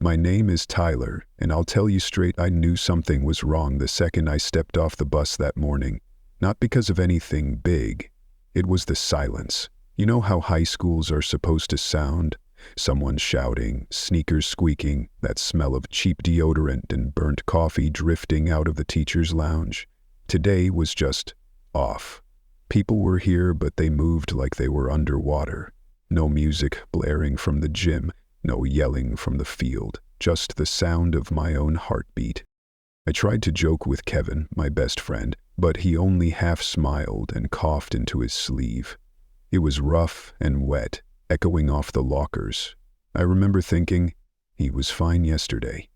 My name is Tyler, and I'll tell you straight, I knew something was wrong the second I stepped off the bus that morning. Not because of anything big. It was the silence. You know how high schools are supposed to sound? Someone shouting, sneakers squeaking, that smell of cheap deodorant and burnt coffee drifting out of the teacher's lounge. Today was just off. People were here, but they moved like they were underwater. No music blaring from the gym, no yelling from the field, just the sound of my own heartbeat. I tried to joke with Kevin, my best friend, but he only half smiled and coughed into his sleeve. It was rough and wet, echoing off the lockers. I remember thinking, he was fine yesterday.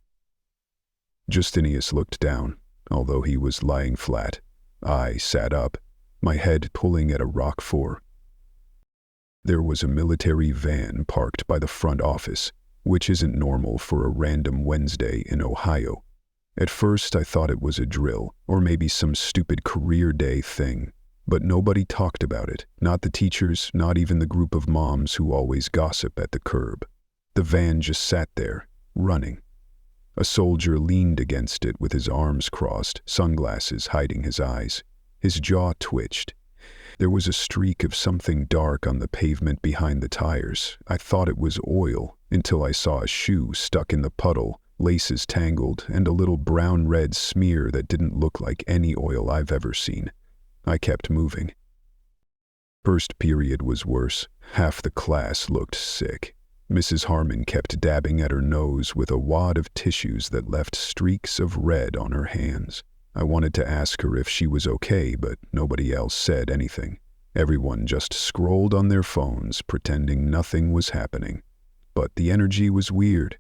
Justinius looked down, although he was lying flat. I sat up, my head pulling at a rock for. There was a military van parked by the front office, which isn't normal for a random Wednesday in Ohio. At first I thought it was a drill, or maybe some stupid career day thing. But nobody talked about it, not the teachers, not even the group of moms who always gossip at the curb. The van just sat there, running. A soldier leaned against it with his arms crossed, sunglasses hiding his eyes. His jaw twitched. There was a streak of something dark on the pavement behind the tires. I thought it was oil, until I saw a shoe stuck in the puddle, laces tangled, and a little brown-red smear that didn't look like any oil I've ever seen. I kept moving. First period was worse. Half the class looked sick. Mrs. Harmon kept dabbing at her nose with a wad of tissues that left streaks of red on her hands. I wanted to ask her if she was okay, but nobody else said anything. Everyone just scrolled on their phones, pretending nothing was happening. But the energy was weird.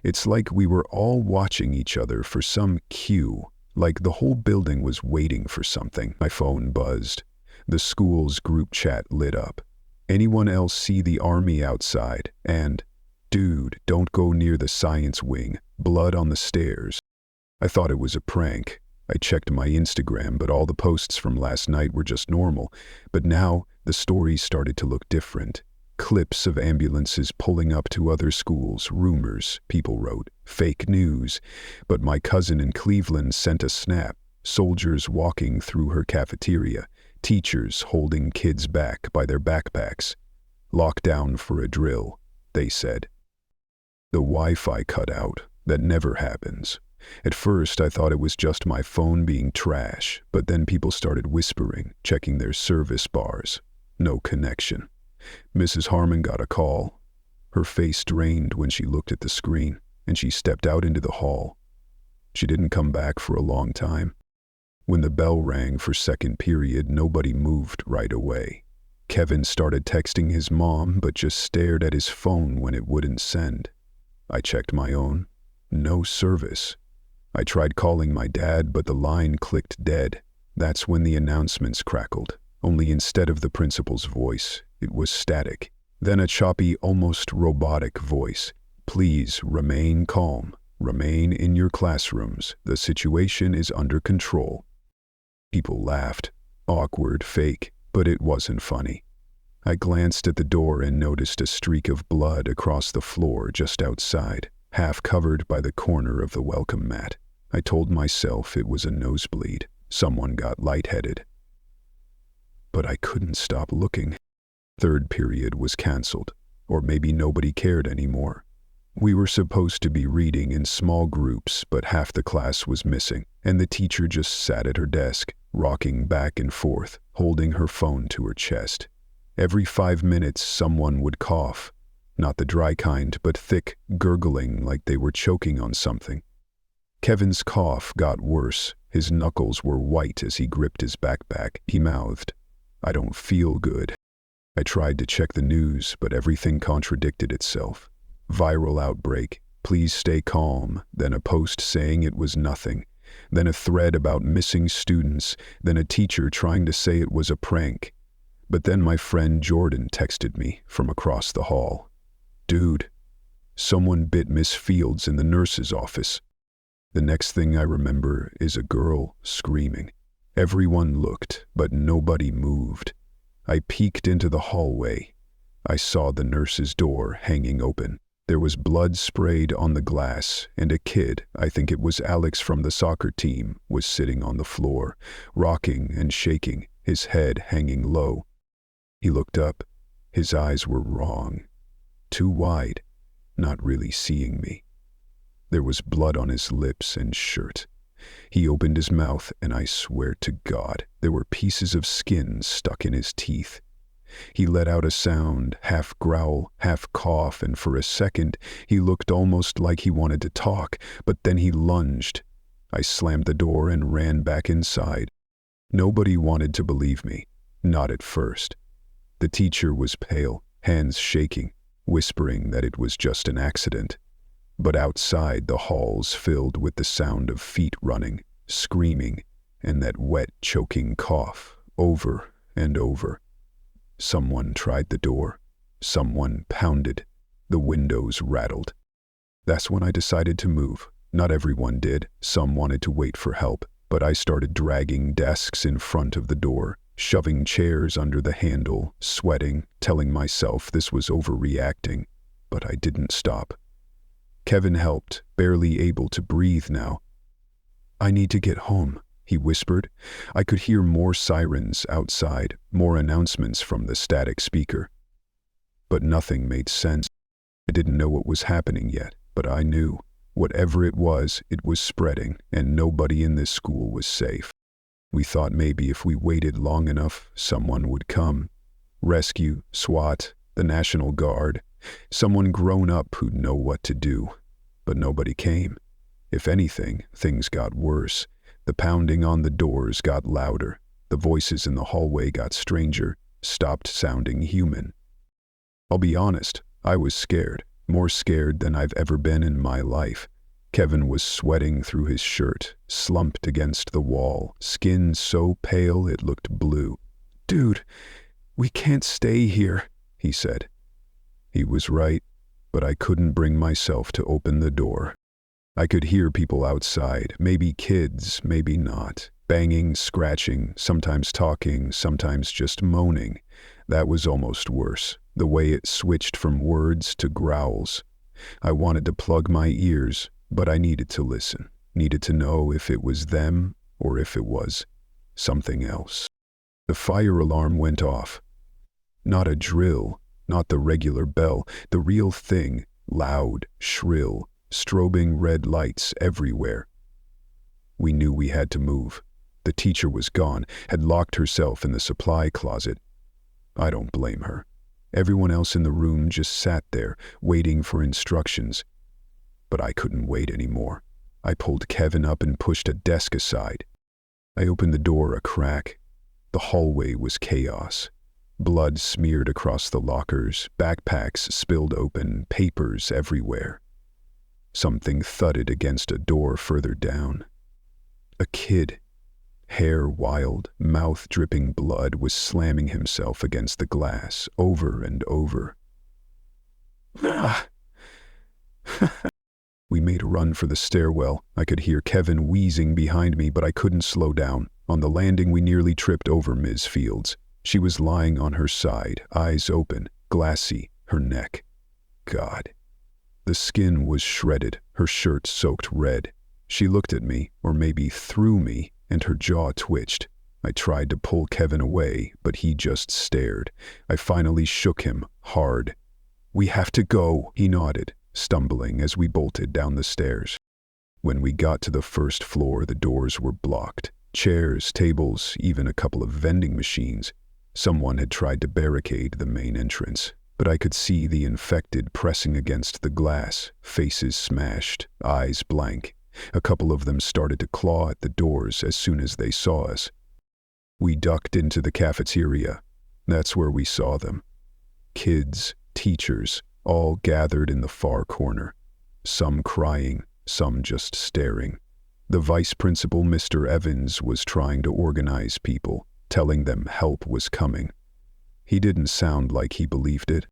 It's like we were all watching each other for some cue, like the whole building was waiting for something. My phone buzzed. The school's group chat lit up. Anyone else see the army outside? And, dude, don't go near the science wing. Blood on the stairs. I thought it was a prank. I checked my Instagram, but all the posts from last night were just normal. But now, the stories started to look different. Clips of ambulances pulling up to other schools, rumors, people wrote, fake news. But my cousin in Cleveland sent a snap. Soldiers walking through her cafeteria. Teachers holding kids back by their backpacks. Lockdown for a drill, they said. The Wi-Fi cut out. That never happens. At first, I thought it was just my phone being trash, but then people started whispering, checking their service bars. No connection. Mrs. Harmon got a call. Her face drained when she looked at the screen, and she stepped out into the hall. She didn't come back for a long time. When the bell rang for second period, nobody moved right away. Kevin started texting his mom, but just stared at his phone when it wouldn't send. I checked my own. No service. I tried calling my dad, but the line clicked dead. That's when the announcements crackled. Only instead of the principal's voice, it was static. Then a choppy, almost robotic voice. Please remain calm. Remain in your classrooms. The situation is under control. People laughed. Awkward, fake, but it wasn't funny. I glanced at the door and noticed a streak of blood across the floor just outside, half covered by the corner of the welcome mat. I told myself it was a nosebleed. Someone got lightheaded. But I couldn't stop looking. Third period was canceled, or maybe nobody cared anymore. We were supposed to be reading in small groups, but half the class was missing, and the teacher just sat at her desk, rocking back and forth, holding her phone to her chest. Every 5 minutes, someone would cough. Not the dry kind, but thick, gurgling like they were choking on something. Kevin's cough got worse. His knuckles were white as he gripped his backpack. He mouthed, "I don't feel good." I tried to check the news, but everything contradicted itself. Viral outbreak, please stay calm, then a post saying it was nothing, then a thread about missing students, then a teacher trying to say it was a prank. But then my friend Jordan texted me from across the hall. "Dude, someone bit Miss Fields in the nurse's office." The next thing I remember is a girl screaming. Everyone looked, but nobody moved. I peeked into the hallway. I saw the nurse's door hanging open. There was blood sprayed on the glass, and a kid, I think it was Alex from the soccer team, was sitting on the floor, rocking and shaking, his head hanging low. He looked up. His eyes were wrong, too wide, not really seeing me. There was blood on his lips and shirt. He opened his mouth, and I swear to God, there were pieces of skin stuck in his teeth. He let out a sound, half growl, half cough, and for a second he looked almost like he wanted to talk, but then he lunged. I slammed the door and ran back inside. Nobody wanted to believe me, not at first. The teacher was pale, hands shaking, whispering that it was just an accident. But outside, the halls filled with the sound of feet running, screaming, and that wet, choking cough, over and over. Someone tried the door. Someone pounded. The windows rattled. That's when I decided to move. Not everyone did. Some wanted to wait for help, but I started dragging desks in front of the door, shoving chairs under the handle, sweating, telling myself this was overreacting. But I didn't stop. Kevin helped, barely able to breathe now. "I need to get home," he whispered. I could hear more sirens outside, more announcements from the static speaker. But nothing made sense. I didn't know what was happening yet, but I knew. Whatever it was spreading, and nobody in this school was safe. We thought maybe if we waited long enough, someone would come. Rescue, SWAT, the National Guard, someone grown up who'd know what to do. But nobody came. If anything, things got worse. The pounding on the doors got louder. The voices in the hallway got stranger, stopped sounding human. I'll be honest, I was scared, more scared than I've ever been in my life. Kevin was sweating through his shirt, slumped against the wall, skin so pale it looked blue. "Dude, we can't stay here," he said. He was right, but I couldn't bring myself to open the door. I could hear people outside, maybe kids, maybe not, banging, scratching, sometimes talking, sometimes just moaning. That was almost worse, the way it switched from words to growls. I wanted to plug my ears, but I needed to listen, needed to know if it was them or if it was something else. The fire alarm went off. Not a drill, not the regular bell, the real thing, loud, shrill, strobing red lights everywhere. We knew we had to move. The teacher was gone, had locked herself in the supply closet. I don't blame her. Everyone else in the room just sat there, waiting for instructions. But I couldn't wait anymore. I pulled Kevin up and pushed a desk aside. I opened the door a crack. The hallway was chaos. Blood smeared across the lockers, backpacks spilled open, papers everywhere. Something thudded against a door further down. A kid, hair wild, mouth dripping blood, was slamming himself against the glass over and over. We made a run for the stairwell. I could hear Kevin wheezing behind me, but I couldn't slow down. On the landing, we nearly tripped over Ms. Fields. She was lying on her side, eyes open, glassy, her neck. God. The skin was shredded, her shirt soaked red. She looked at me, or maybe through me, and her jaw twitched. I tried to pull Kevin away, but he just stared. I finally shook him, hard. "We have to go," he nodded, stumbling as we bolted down the stairs. When we got to the first floor, the doors were blocked. Chairs, tables, even a couple of vending machines. Someone had tried to barricade the main entrance, but I could see the infected pressing against the glass, faces smashed, eyes blank. A couple of them started to claw at the doors as soon as they saw us. We ducked into the cafeteria. That's where we saw them. Kids, teachers, all gathered in the far corner. Some crying, some just staring. The vice principal, Mr. Evans, was trying to organize people, telling them help was coming. He didn't sound like he believed it.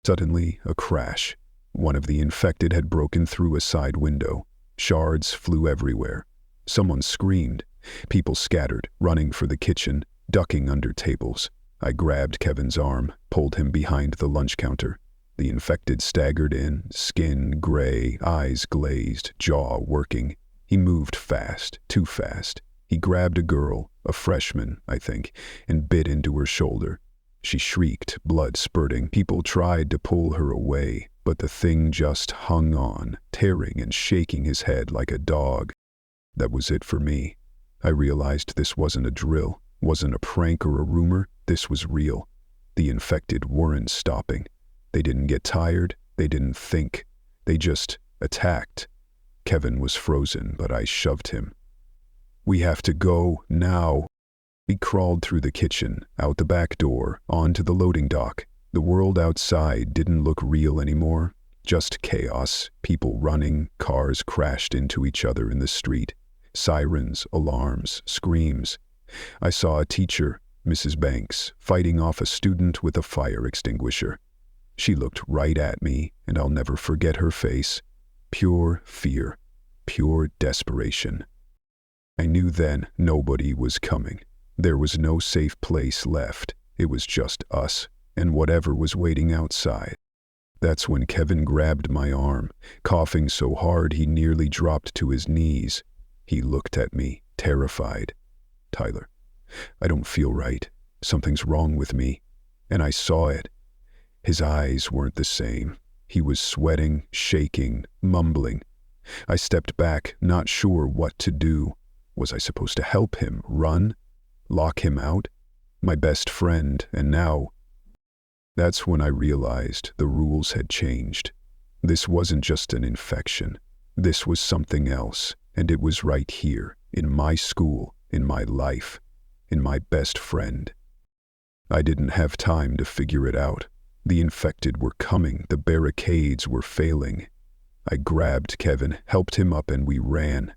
Suddenly, a crash. One of the infected had broken through a side window. Shards flew everywhere. Someone screamed. People scattered, running for the kitchen, ducking under tables. I grabbed Kevin's arm, pulled him behind the lunch counter. The infected staggered in, skin gray, eyes glazed, jaw working. He moved fast, too fast. He grabbed a girl, a freshman, I think, and bit into her shoulder. She shrieked, blood spurting. People tried to pull her away, but the thing just hung on, tearing and shaking his head like a dog. That was it for me. I realized this wasn't a drill, wasn't a prank or a rumor. This was real. The infected weren't stopping. They didn't get tired. They didn't think. They just attacked. Kevin was frozen, but I shoved him. "We have to go, now." We crawled through the kitchen, out the back door, onto the loading dock. The world outside didn't look real anymore. Just chaos, people running, cars crashed into each other in the street. Sirens, alarms, screams. I saw a teacher, Mrs. Banks, fighting off a student with a fire extinguisher. She looked right at me, and I'll never forget her face. Pure fear, pure desperation. I knew then nobody was coming. There was no safe place left. It was just us, and whatever was waiting outside. That's when Kevin grabbed my arm, coughing so hard he nearly dropped to his knees. He looked at me, terrified. "Tyler, I don't feel right. Something's wrong with me." And I saw it. His eyes weren't the same. He was sweating, shaking, mumbling. I stepped back, not sure what to do. Was I supposed to help him, run, lock him out? My best friend, and now... That's when I realized the rules had changed. This wasn't just an infection. This was something else, and it was right here, in my school, in my life, in my best friend. I didn't have time to figure it out. The infected were coming, the barricades were failing. I grabbed Kevin, helped him up, and we ran.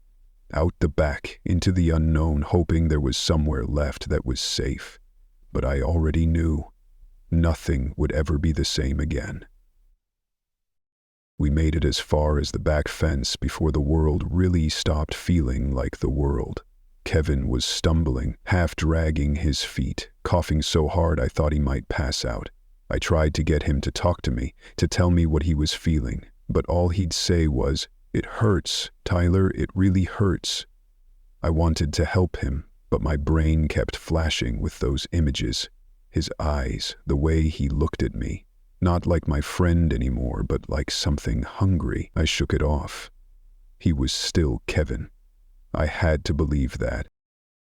Out the back, into the unknown, hoping there was somewhere left that was safe. But I already knew. Nothing would ever be the same again. We made it as far as the back fence before the world really stopped feeling like the world. Kevin was stumbling, half dragging his feet, coughing so hard I thought he might pass out. I tried to get him to talk to me, to tell me what he was feeling, but all he'd say was, "It hurts, Tyler, it really hurts." I wanted to help him, but my brain kept flashing with those images. His eyes, the way he looked at me. Not like my friend anymore, but like something hungry. I shook it off. He was still Kevin. I had to believe that.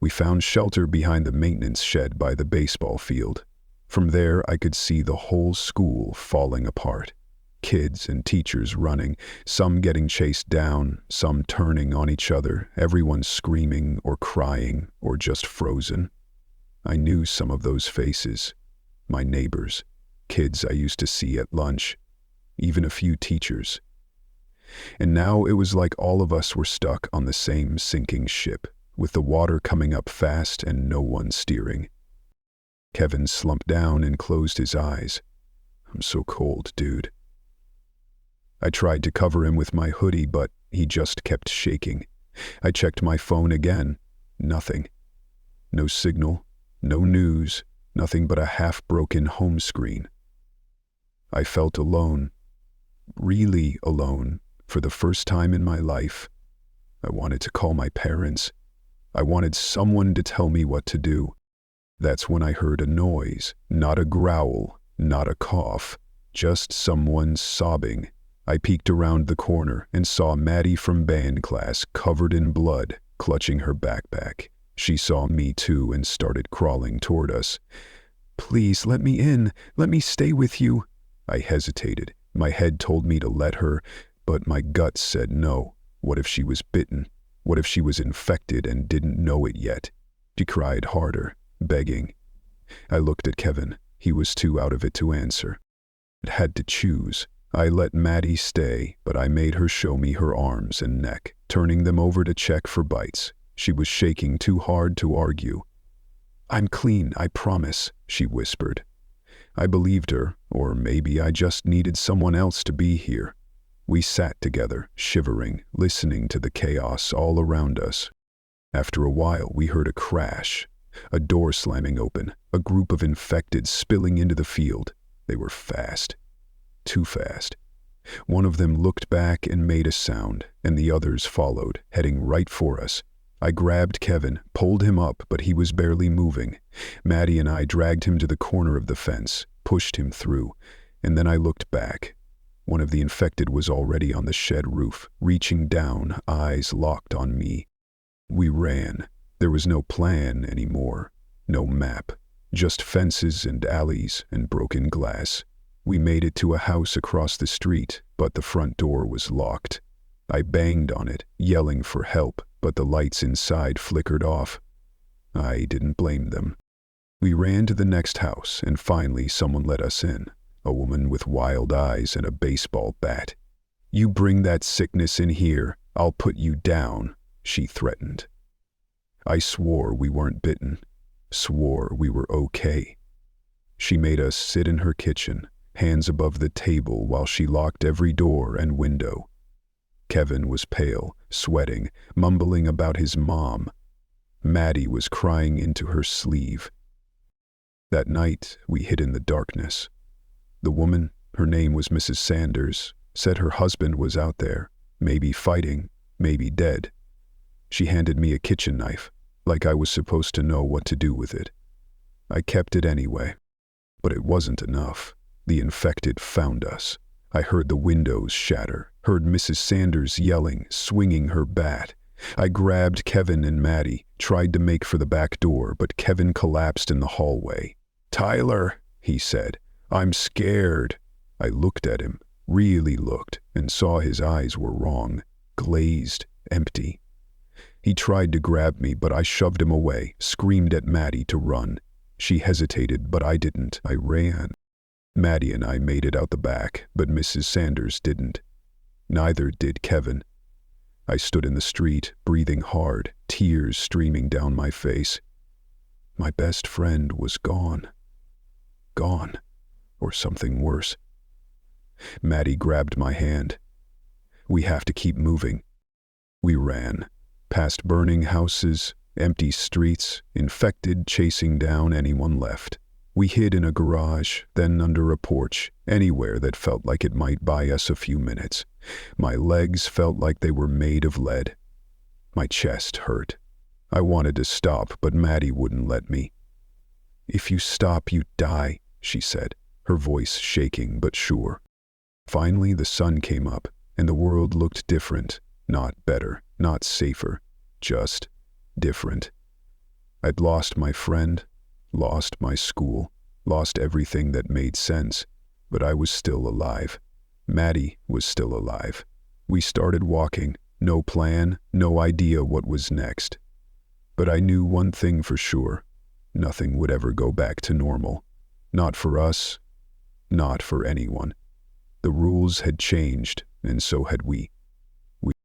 We found shelter behind the maintenance shed by the baseball field. From there, I could see the whole school falling apart. Kids and teachers running, some getting chased down, some turning on each other, everyone screaming or crying or just frozen. I knew some of those faces. My neighbors, kids I used to see at lunch, even a few teachers. And now it was like all of us were stuck on the same sinking ship, with the water coming up fast and no one steering. Kevin slumped down and closed his eyes. "I'm so cold, dude." I tried to cover him with my hoodie, but he just kept shaking. I checked my phone again. Nothing. No signal, no news, nothing but a half-broken home screen. I felt alone. Really alone, for the first time in my life. I wanted to call my parents. I wanted someone to tell me what to do. That's when I heard a noise, not a growl, not a cough, just someone sobbing. I peeked around the corner and saw Maddie from band class covered in blood, clutching her backpack. She saw me too and started crawling toward us. "Please, let me in. Let me stay with you." I hesitated. My head told me to let her, but my gut said no. What if she was bitten? What if she was infected and didn't know it yet? She cried harder, begging. I looked at Kevin. He was too out of it to answer. I had to choose. I let Maddie stay, but I made her show me her arms and neck, turning them over to check for bites. She was shaking too hard to argue. "I'm clean, I promise," she whispered. I believed her, or maybe I just needed someone else to be here. We sat together, shivering, listening to the chaos all around us. After a while, we heard a crash, a door slamming open, a group of infected spilling into the field. They were fast. too fast. One of them looked back and made a sound, and the others followed, heading right for us. I grabbed Kevin, pulled him up, but he was barely moving. Maddie and I dragged him to the corner of the fence, pushed him through, and then I looked back. One of the infected was already on the shed roof, reaching down, eyes locked on me. We ran. There was no plan anymore, no map, just fences and alleys and broken glass. We made it to a house across the street, but the front door was locked. I banged on it, yelling for help, but the lights inside flickered off. I didn't blame them. We ran to the next house, and finally someone let us in, a woman with wild eyes and a baseball bat. "You bring that sickness in here, I'll put you down," she threatened. I swore we weren't bitten, swore we were okay. She made us sit in her kitchen, hands above the table while she locked every door and window. Kevin was pale, sweating, mumbling about his mom. Maddie was crying into her sleeve. That night, we hid in the darkness. The woman, her name was Mrs. Sanders, said her husband was out there, maybe fighting, maybe dead. She handed me a kitchen knife, like I was supposed to know what to do with it. I kept it anyway. But it wasn't enough. The infected found us. I heard the windows shatter, heard Mrs. Sanders yelling, swinging her bat. I grabbed Kevin and Maddie, tried to make for the back door, but Kevin collapsed in the hallway. "Tyler," he said, "I'm scared." I looked at him, really looked, and saw his eyes were wrong, glazed, empty. He tried to grab me, but I shoved him away, screamed at Maddie to run. She hesitated, but I didn't. I ran. Maddie and I made it out the back, but Mrs. Sanders didn't. Neither did Kevin. I stood in the street, breathing hard, tears streaming down my face. My best friend was gone. Gone. Or something worse. Maddie grabbed my hand. "We have to keep moving." We ran, past burning houses, empty streets, infected chasing down anyone left. We hid in a garage, then under a porch, anywhere that felt like it might buy us a few minutes. My legs felt like they were made of lead. My chest hurt. I wanted to stop, but Maddie wouldn't let me. "If you stop, you die," she said, her voice shaking but sure. Finally, the sun came up, and the world looked different. Not better, not safer, just different. I'd lost my friend, lost my school, lost everything that made sense, but I was still alive. Maddie was still alive. We started walking, no plan, no idea what was next. But I knew one thing for sure: nothing would ever go back to normal. Not for us, not for anyone. The rules had changed, and so had we.